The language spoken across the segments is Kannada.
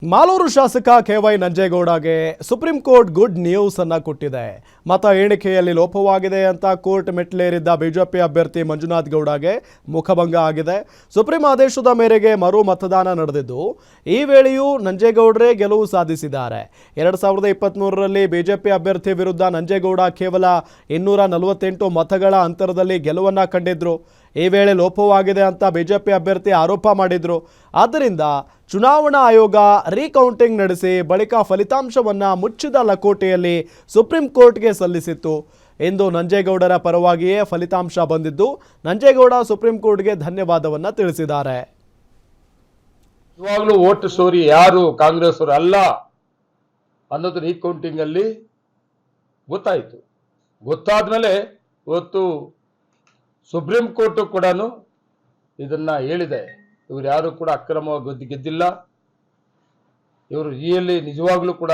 ಮಾಲೂರು ಶಾಸಕ ಕೆವೈ ನಂಜೇಗೌಡಗೆ ಸುಪ್ರೀಂ ಕೋರ್ಟ್ ಗುಡ್ ನ್ಯೂಸ್ ಅನ್ನ ಕೊಟ್ಟಿದೆ. ಮತ ಎಣಿಕೆಯಲ್ಲಿ ಲೋಪವಾಗಿದೆ ಅಂತ ಕೋರ್ಟ್ ಮೆಟ್ಲೇರಿದ್ದ ಬಿಜೆಪಿ ಅಭ್ಯರ್ಥಿ ಮಂಜುನಾಥ್ ಗೌಡಗೆ ಮುಖಭಂಗ ಆಗಿದೆ. ಸುಪ್ರೀಂ ಆದೇಶದ ಮೇರೆಗೆ ಮರು ಮತದಾನ ನಡೆದಿದ್ದು ಈ ವೇಳೆಯೂ ನಂಜೇಗೌಡರೇ ಗೆಲುವು ಸಾಧಿಸಿದ್ದಾರೆ. 2023ರಲ್ಲಿ ಬಿಜೆಪಿ ಅಭ್ಯರ್ಥಿ ವಿರುದ್ಧ ನಂಜೇಗೌಡ ಕೇವಲ 248 ಮತಗಳ ಅಂತರದಲ್ಲಿ ಗೆಲುವನ್ನ ಕಂಡಿದ್ರು. ಈ ವೇಳೆ ಲೋಪವಾಗಿದೆ ಅಂತ ಬಿಜೆಪಿ ಅಭ್ಯರ್ಥಿ ಆರೋಪ ಮಾಡಿದ್ರು. ಆದ್ದರಿಂದ ಚುನಾವಣಾ ಆಯೋಗ ರೀಕೌಂಟಿಂಗ್ ನಡೆಸಿ ಬಳಿಕ ಫಲಿತಾಂಶವನ್ನ ಮುಚ್ಚಿದ ಲಕೋಟೆಯಲ್ಲಿ ಸುಪ್ರೀಂ ಕೋರ್ಟ್ಗೆ ಸಲ್ಲಿಸಿತ್ತು. ಇಂದು ನಂಜೇಗೌಡರ ಪರವಾಗಿಯೇ ಫಲಿತಾಂಶ ಬಂದಿದ್ದು ನಂಜೇಗೌಡ ಸುಪ್ರೀಂ ಕೋರ್ಟ್ಗೆ ಧನ್ಯವಾದವನ್ನ ತಿಳಿಸಿದ್ದಾರೆ. ಇವಾಗಲೂ ವೋಟ್ ಸೋರಿ ಯಾರು ಕಾಂಗ್ರೆಸ್ ಅವರು ಅಲ್ಲ ಅನ್ನೋದು ರೀಕೌಂಟಿಂಗ್ ಅಲ್ಲಿ ಗೊತ್ತಾಯಿತು. ಗೊತ್ತಾದ್ಮೇಲೆ ಇವತ್ತು ಸುಪ್ರೀಂ ಕೋರ್ಟ್ ಕೂಡ ಇದನ್ನ ಹೇಳಿದೆ, ಇವರು ಯಾರು ಕೂಡ ಅಕ್ರಮವಾಗಿ ಗೆದ್ದಿಲ್ಲ, ಇವರು ರಿಯಲಿ ನಿಜವಾಗ್ಲೂ ಕೂಡ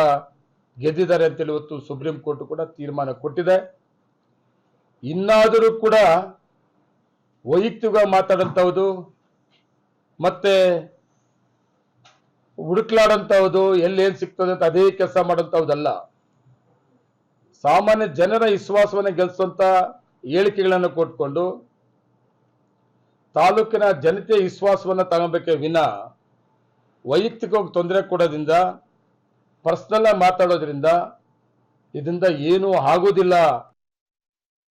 ಗೆದ್ದಿದ್ದಾರೆ ಅಂತೇಳಿ ಇವತ್ತು ಸುಪ್ರೀಂ ಕೋರ್ಟ್ ಕೂಡ ತೀರ್ಮಾನ ಕೊಟ್ಟಿದೆ. ಇನ್ನಾದರೂ ಕೂಡ ವೈಯಕ್ತಿಕ ಮಾತಾಡಂತಹದ್ದು ಮತ್ತೆ ಹುಡುಕ್ಲಾಡಂತಹದ್ದು ಎಲ್ಲೇನ್ ಸಿಗ್ತದೆ ಅಂತ ಅದೇ ಕೆಲಸ ಮಾಡೋಂಥದ್ದಲ್ಲ. ಸಾಮಾನ್ಯ ಜನರ ವಿಶ್ವಾಸವನ್ನು ಗೆಲ್ಲಿಸುವಂತ ಹೇಳಿಕೆಗಳನ್ನು ಕೊಟ್ಕೊಂಡು ತಾಲೂಕಿನ ಜನತೆಯ ವಿಶ್ವಾಸವನ್ನು ತಗೋಬೇಕೆ ವಿನ ವೈಯಕ್ತಿಕವಾಗಿ ತೊಂದರೆ ಕೊಡೋದ್ರಿಂದ, ಪರ್ಸನಲ್ ಆಗಿ ಮಾತಾಡೋದ್ರಿಂದ ಇದರಿಂದ ಏನೂ ಆಗೋದಿಲ್ಲ.